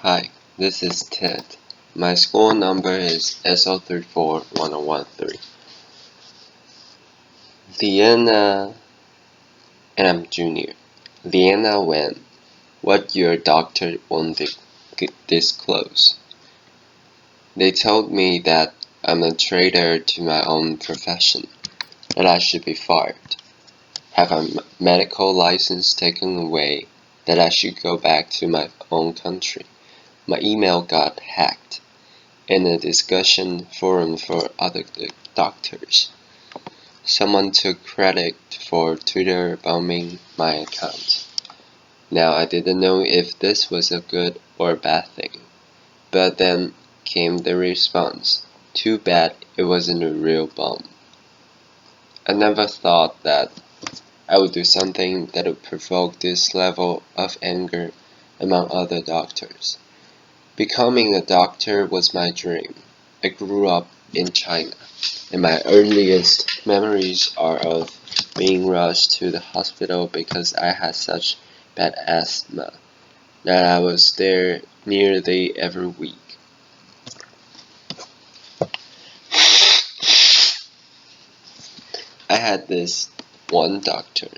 Hi, this is Ted. My school number is SO341013. Leana, and I'm junior. Leana went, what your doctor won't disclose. They told me that I'm a traitor to my own profession, that I should be fired, have a medical license taken away, that I should go back to my own country. My email got hacked in a discussion forum for other doctors. Someone took credit for Twitter bombing my account. Now I didn't know if this was a good or bad thing, but then came the response. Too bad it wasn't a real bomb. I never thought that I would do something that would provoke this level of anger among other doctors. Becoming a doctor was my dream. I grew up in China, and my earliest memories are of being rushed to the hospital because I had such bad asthma that I was there nearly every week. I had this one doctor,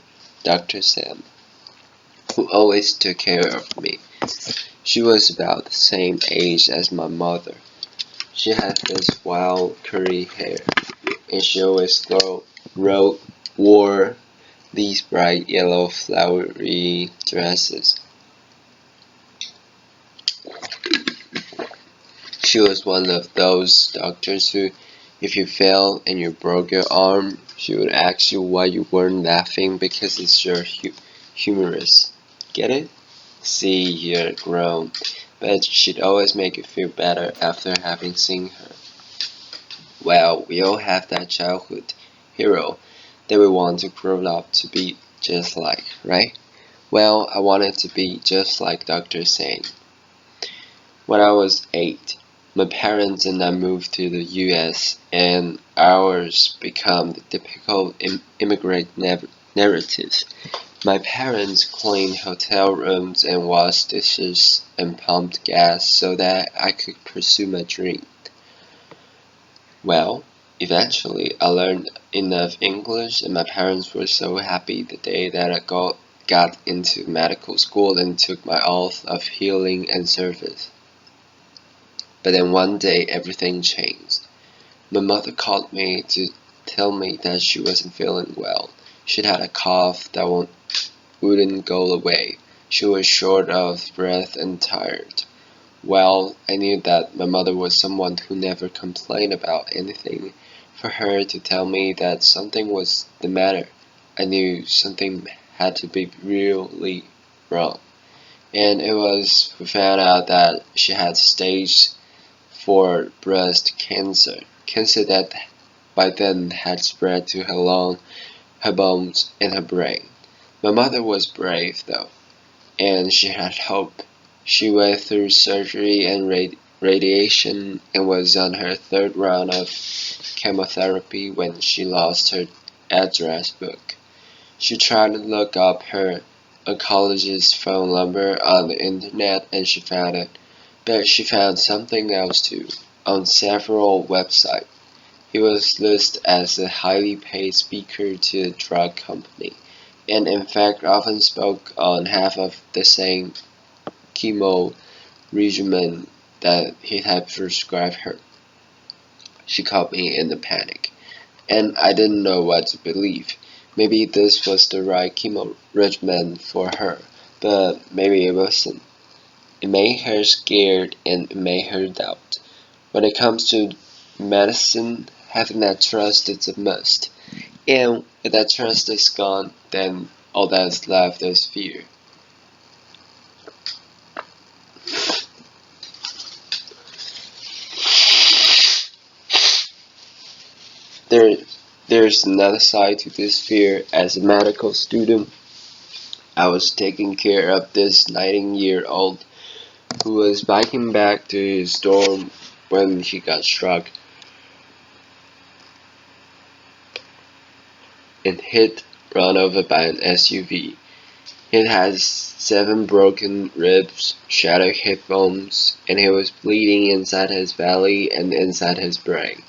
Dr. Sam, who always took care of me. She was about the same age as my mother. She had this wild curly hair, and she always wore these bright yellow flowery dresses. She was one of those doctors who, if you fell and you broke your arm, she would ask you why you weren't laughing because it's your humorous. Get it? See, you're grown. But she'd always make you feel better after having seen her. Well, we all have that childhood hero that we want to grow up to be just like, right? Well, I wanted to be just like Dr. Sam. When I was 8, my parents and I moved to the US, and ours became the typical immigrant narrative. My parents cleaned hotel rooms and washed dishes and pumped gas so that I could pursue my dream. Well, eventually I learned enough English, and my parents were so happy the day that I got into medical school and took my oath of healing and service. But then one day everything changed. My mother called me to tell me that she wasn't feeling well. She'd had a cough that wouldn't go away. She was short of breath and tired. Well, I knew that my mother was someone who never complained about anything. For her to tell me that something was the matter, I knew something had to be really wrong. And it was we found out that she had stage 4 breast cancer that by then had spread to her lung, her bones, and her brain. My mother was brave, though, and she had hope. She went through surgery and radiation and was on her third round of chemotherapy when she lost her address book. She tried to look up her oncologist's phone number on the internet and she found it, but she found something else too. On several websites, he was listed as a highly paid speaker to a drug company, and in fact often spoke on half of the same chemo regimen that he had prescribed her. She caught me in a panic, and I didn't know what to believe. Maybe this was the right chemo regimen for her, but maybe it wasn't. It made her scared and it made her doubt. When it comes to medicine, having that trust is a must. And if that trust is gone, then all that's left is fear. There's another side to this fear. As a medical student, I was taking care of this 19-year-old who was biking back to his dorm when he got struck and run over by an SUV. He had 7 broken ribs, shattered hip bones, and he was bleeding inside his belly and inside his brain.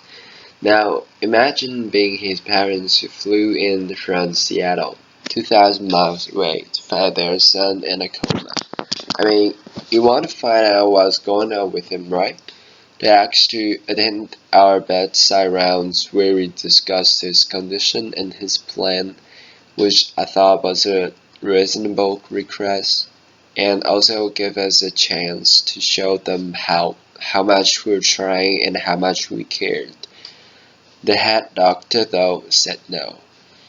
Now, imagine being his parents who flew in from Seattle, 2,000 miles away, to find their son in a coma. I mean, you want to find out what's going on with him, right? They asked to attend our bedside rounds where we discussed his condition and his plan, which I thought was a reasonable request, and also give us a chance to show them how much we're trying and how much we cared. The head doctor, though, said no.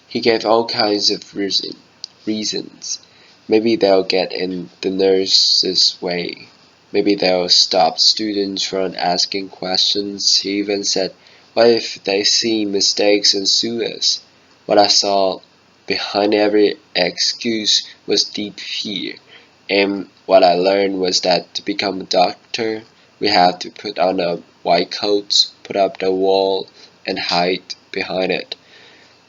He gave all kinds of reasons. Maybe they'll get in the nurse's way. Maybe they'll stop students from asking questions. He even said, what if they see mistakes and sue us? What I saw behind every excuse was deep fear. And what I learned was that to become a doctor, we have to put on a white coat, put up the wall, and hide behind it.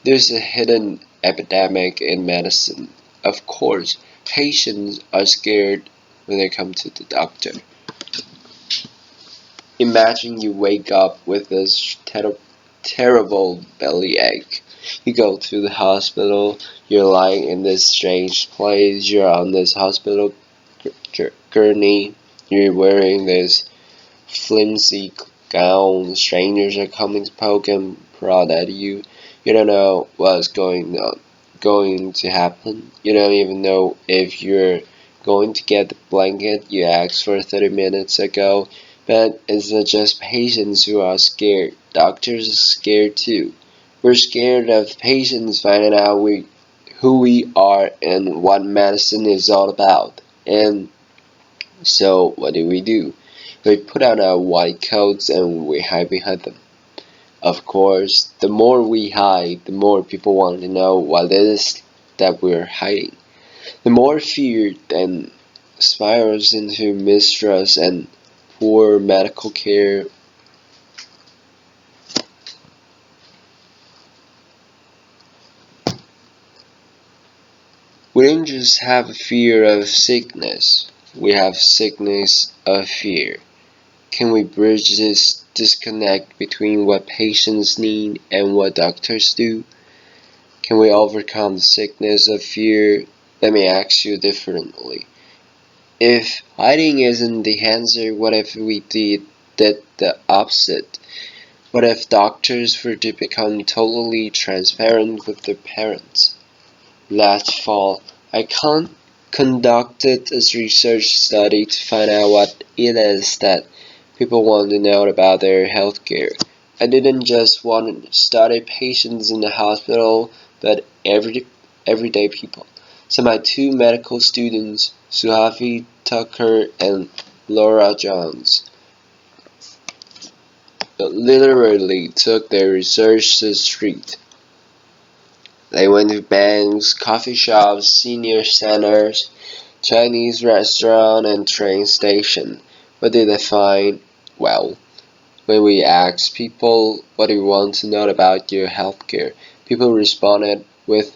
There's a hidden epidemic in medicine. Of course, patients are scared when they come to the doctor. Imagine you wake up with this terrible belly ache. You go to the hospital, you're lying in this strange place, you're on this hospital gurney, you're wearing this flimsy gown, strangers are coming to poke and prod at you. You don't know what's going to happen. You don't even know if you're going to get the blanket you asked for 30 minutes ago. But it's not just patients who are scared. Doctors are scared too. We're scared of patients finding out who we are and what medicine is all about. And so what do? We put on our white coats and we hide behind them. Of course, the more we hide, the more people want to know what it is that we're hiding. The more fear then spirals into mistrust and poor medical care. We don't just have a fear of sickness, we have sickness of fear. Can we bridge this disconnect between what patients need and what doctors do? Can we overcome the sickness of fear? Let me ask you differently. If hiding isn't the answer, what if we did the opposite? What if doctors were to become totally transparent with their parents? Last fall, conducted a research study to find out what it is that people want to know about their healthcare. I didn't just want to study patients in the hospital, but everyday people. So my 2 medical students, Suhafi Tucker and Laura Jones, literally took their research to the street. They went to banks, coffee shops, senior centers, Chinese restaurant, and train station. What did they find? Well, when we asked people what do you want to know about your healthcare, people responded with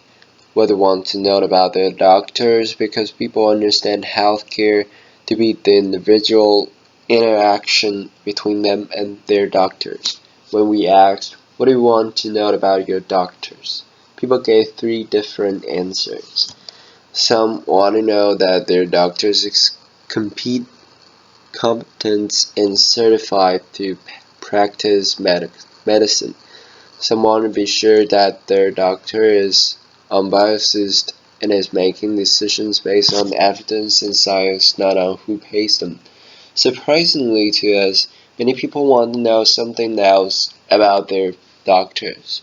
what they want to know about their doctors because people understand healthcare to be the individual interaction between them and their doctors. When we asked what do you want to know about your doctors, people gave 3 different answers. Some want to know that their doctors compete competent and certified to practice medicine. Some want to be sure that their doctor is unbiased and is making decisions based on evidence and science, not on who pays them. Surprisingly to us, many people want to know something else about their doctors.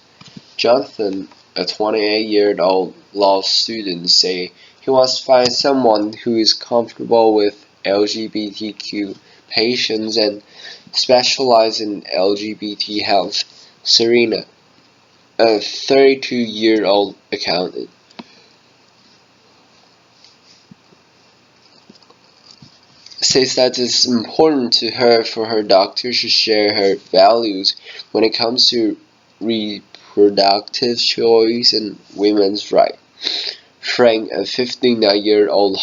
Jonathan, a 28-year-old law student, said he wants to find someone who is comfortable with LGBTQ patients and specializes in LGBT health. Serena, a 32-year-old accountant, says that it's important to her for her doctor to share her values when it comes to reproductive choice and women's rights. Frank, a 59-year-old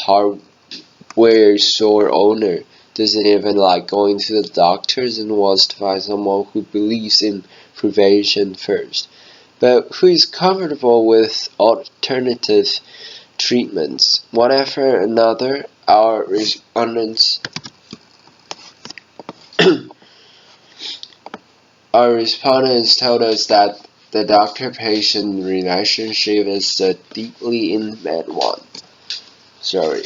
where a store owner doesn't even like going to the doctors and wants to find someone who believes in prevention first, but who is comfortable with alternative treatments. One after another, our respondents Our respondents told us that the doctor-patient relationship is a deeply intimate one. Sorry.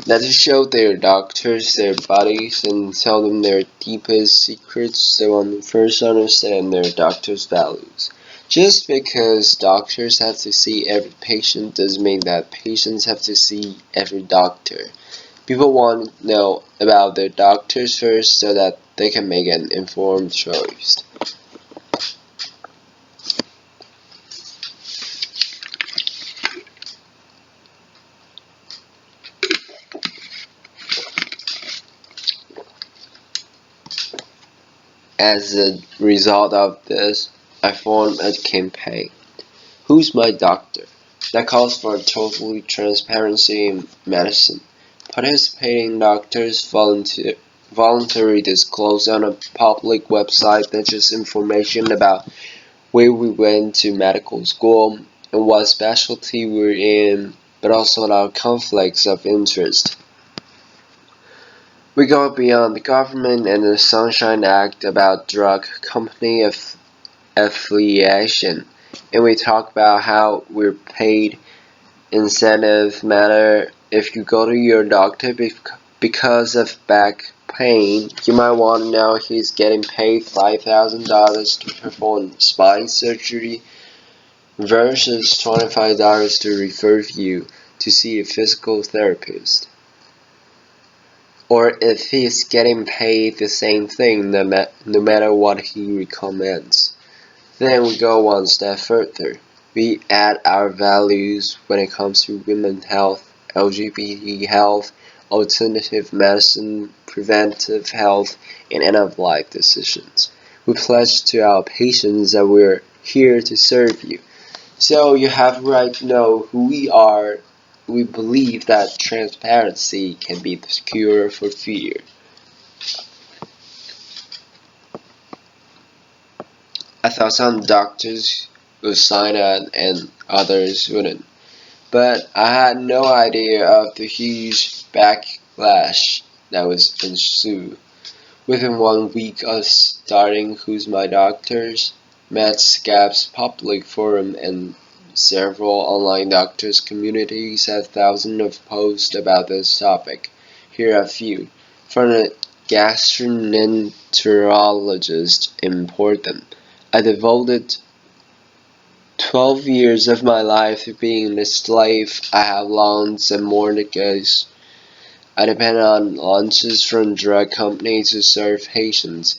That to show their doctors their bodies and tell them their deepest secrets, they want to first understand their doctor's values. Just because doctors have to see every patient doesn't mean that patients have to see every doctor. People want to know about their doctors first so that they can make an informed choice. As a result of this, I formed a campaign, Who's My Doctor?, that calls for total transparency in medicine. Participating doctors voluntarily disclose on a public website not just information about where we went to medical school and what specialty we're in, but also our conflicts of interest. We go beyond the government and the Sunshine Act about drug company affiliation, and we talk about how we're paid. Incentive matter. If you go to your doctor because of back pain, you might want to know he's getting paid $5,000 to perform spine surgery versus $25 to refer you to see a physical therapist. Or if he's getting paid the same thing no matter what he recommends. Then we go one step further. We add our values when it comes to women's health, LGBT health, alternative medicine, preventive health, and end-of-life decisions. We pledge to our patients that we're here to serve you. So you have the right to know who we are. We believe that transparency can be the cure for fear. I thought some doctors would sign on and others wouldn't, but I had no idea of the huge backlash that was ensued. Within 1 week of starting Who's My Doctors, Medscap's public forum and several online doctors communities had thousands of posts about this topic. Here are a few. From a gastroenterologist in Portland, I devoted 12 years of my life to being a slave. I have loans and mortgages. I depend on lunches from drug companies to serve patients.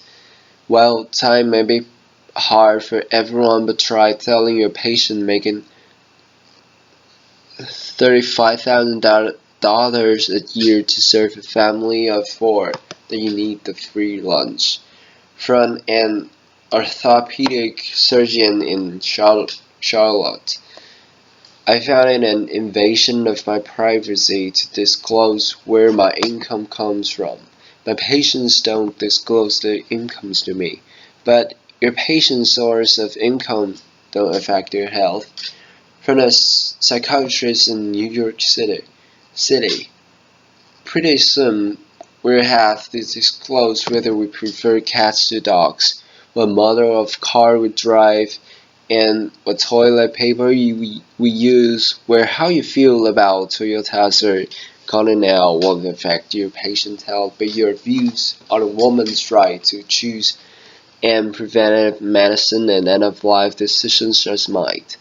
Well, time may be hard for everyone, but try telling your patient making $35,000 a year to serve a family of 4 that you need the free lunch. From an orthopedic surgeon in Charlotte, I found it an invasion of my privacy to disclose where my income comes from. My patients don't disclose their incomes to me, but your patient's source of income don't affect their health. From a psychiatrist in New York City, pretty soon we'll have to disclose whether we prefer cats to dogs, what model of car we drive, and what toilet paper we use, where how you feel about Toyotas or Continental won't affect your patient's health, but your views on a woman's right to choose and preventive medicine and end-of-life decisions just might.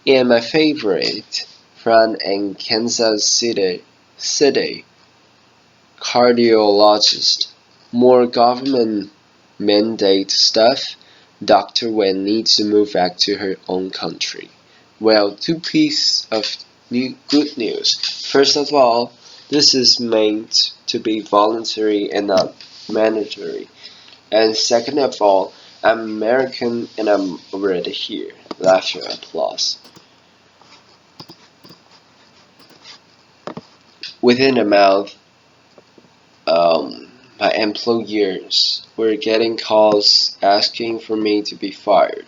And my favorite, from in Kansas City cardiologist, more government mandate stuff. Dr. Wen needs to move back to her own country. Well, two pieces of good news. First of all, this is meant to be voluntary and not mandatory. And second of all, I'm American and I'm already here. Laughter, applause. Within a month, my employers were getting calls asking for me to be fired.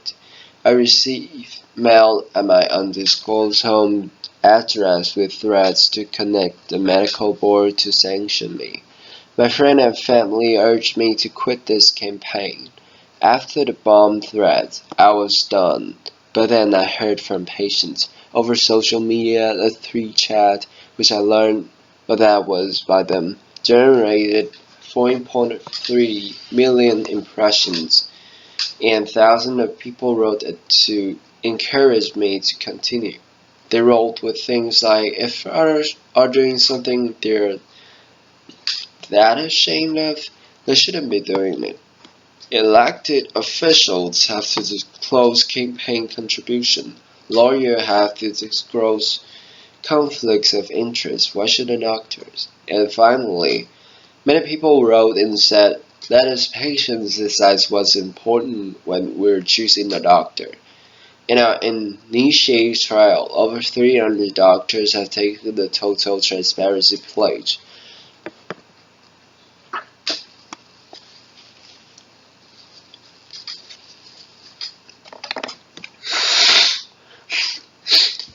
I received mail at my undisclosed home address with threats to connect the medical board to sanction me. My friend and family urged me to quit this campaign. After the bomb threat, I was done. But then I heard from patients over social media, a three chat, which I learned what that was by them, generated 4.3 million impressions, and thousands of people wrote it to encourage me to continue. They wrote with things like, if others are doing something they're that ashamed of, they shouldn't be doing it. Elected officials have to disclose campaign contribution. Lawyers have to disclose conflicts of interest. Why shouldn't doctors? And finally, many people wrote and said, let us patients decide what's important when we're choosing a doctor. In our initiated trial, over 300 doctors have taken the total transparency pledge.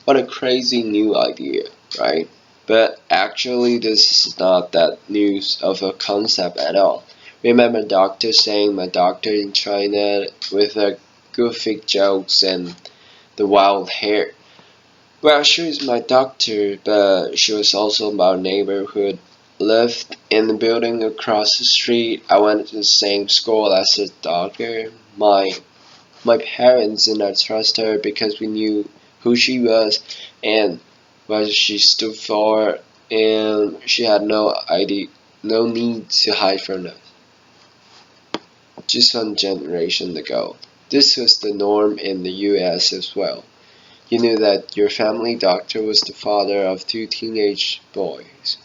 What a crazy new idea, right? But actually this is not that new of a concept at all. Remember doctor saying my doctor in China with her goofy jokes and the wild hair. Well, she was my doctor, but she was also my neighborhood. Lived in the building across the street. I went to the same school as her doctor. My parents did not trust her because we knew who she was and what she stood for, and she had no need to hide from us. Just one generation ago, this was the norm in the US as well. You knew that your family doctor was the father of two teenage boys,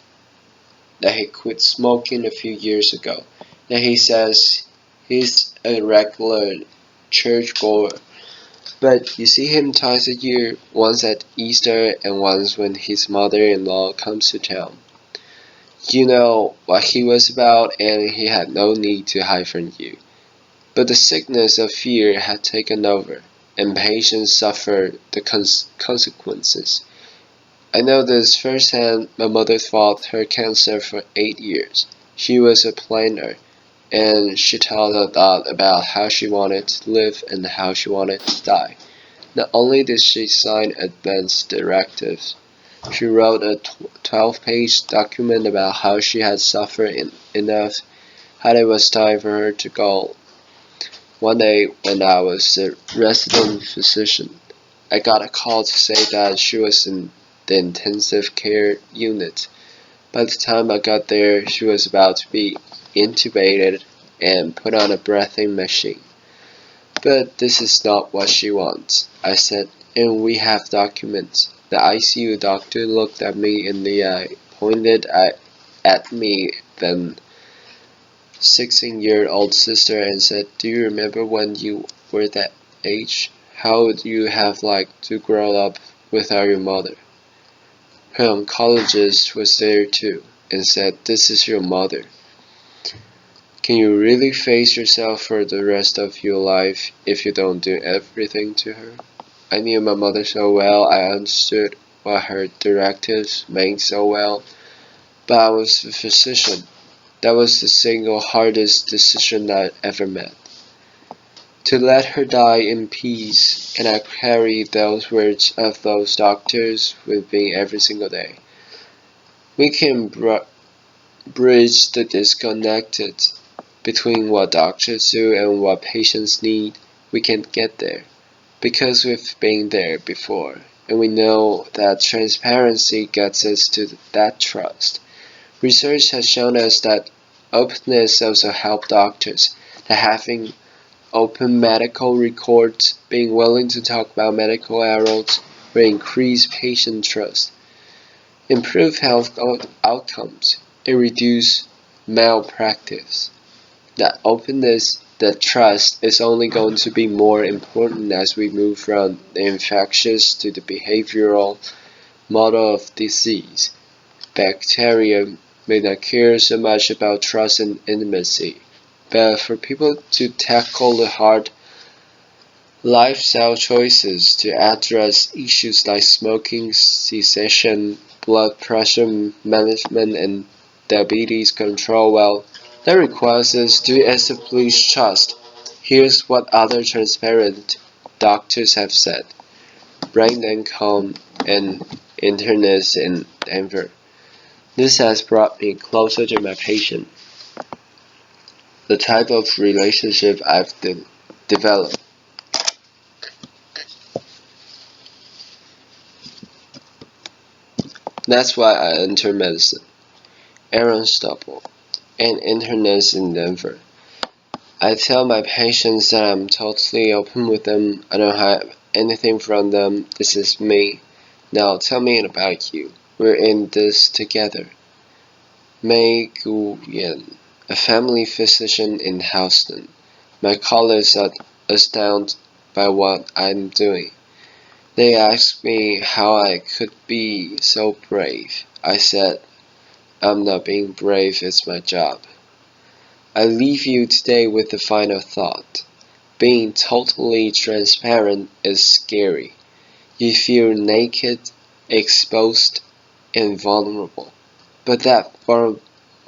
that he quit smoking a few years ago, that he says he's a regular churchgoer. But you see him twice a year, once at Easter and once when his mother-in-law comes to town. You know what he was about and he had no need to hide from you. But the sickness of fear had taken over, and patients suffered the consequences. I know this firsthand. My mother fought her cancer for 8 years. She was a planner, and she told a lot about how she wanted to live and how she wanted to die. Not only did she sign advance directives, she wrote a 12-page document about how she had suffered enough, how it was time for her to go. One day, when I was a resident physician, I got a call to say that she was in the intensive care unit. By the time I got there, she was about to be intubated and put on a breathing machine. But this is not what she wants, I said, and we have documents. The ICU doctor looked at me in the eye, pointed at me, then 16-year-old sister, and said, do you remember when you were that age? How would you have liked to grow up without your mother? Her oncologist was there too, and said, this is your mother. Can you really face yourself for the rest of your life if you don't do everything to her? I knew my mother so well, I understood what her directives meant so well, but I was a physician. That was the single hardest decision I ever made. To let her die in peace, and I carry those words of those doctors with me every single day. We can bridge the disconnected between what doctors do and what patients need. We can get there because we've been there before, and we know that transparency gets us to that trust. Research has shown us that openness also helps doctors, that having open medical records, being willing to talk about medical errors, will increase patient trust, improve health outcomes, and reduce malpractice. That openness that trust is only going to be more important as we move from the infectious to the behavioral model of disease. Bacteria may not care so much about trust and intimacy, but for people to tackle the hard lifestyle choices, to address issues like smoking cessation, blood pressure management, and diabetes control, well, that requires us to establish trust. Here's what other transparent doctors have said. Brandon Cohn, an internist in Denver. This has brought me closer to my patient. The type of relationship I've developed. That's why I entered medicine. Aaron Stubble, an internist in Denver. I tell my patients that I'm totally open with them. I don't hide anything from them. This is me. Now tell me about you. We're in this together. Mei Guyan, a family physician in Houston. My colleagues are astounded by what I'm doing. They asked me how I could be so brave. I said, I'm not being brave, it's my job. I leave you today with the final thought. Being totally transparent is scary. You feel naked, exposed, and vulnerable. But that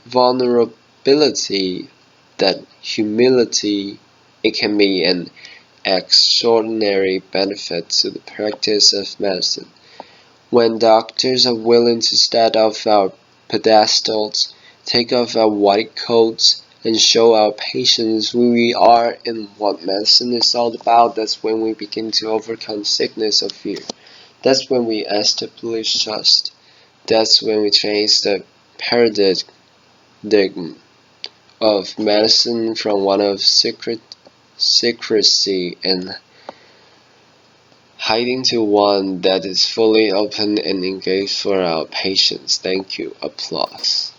vulnerability, that humility, it can be an extraordinary benefit to the practice of medicine. When doctors are willing to step off our pedestals, take off our white coats, and show our patients who we are and what medicine is all about, that's when we begin to overcome sickness or fear. That's when we establish trust. That's when we change the paradigm of medicine from one of secrecy and hiding to one that is fully open and engaged for our patients. Thank you. Applause.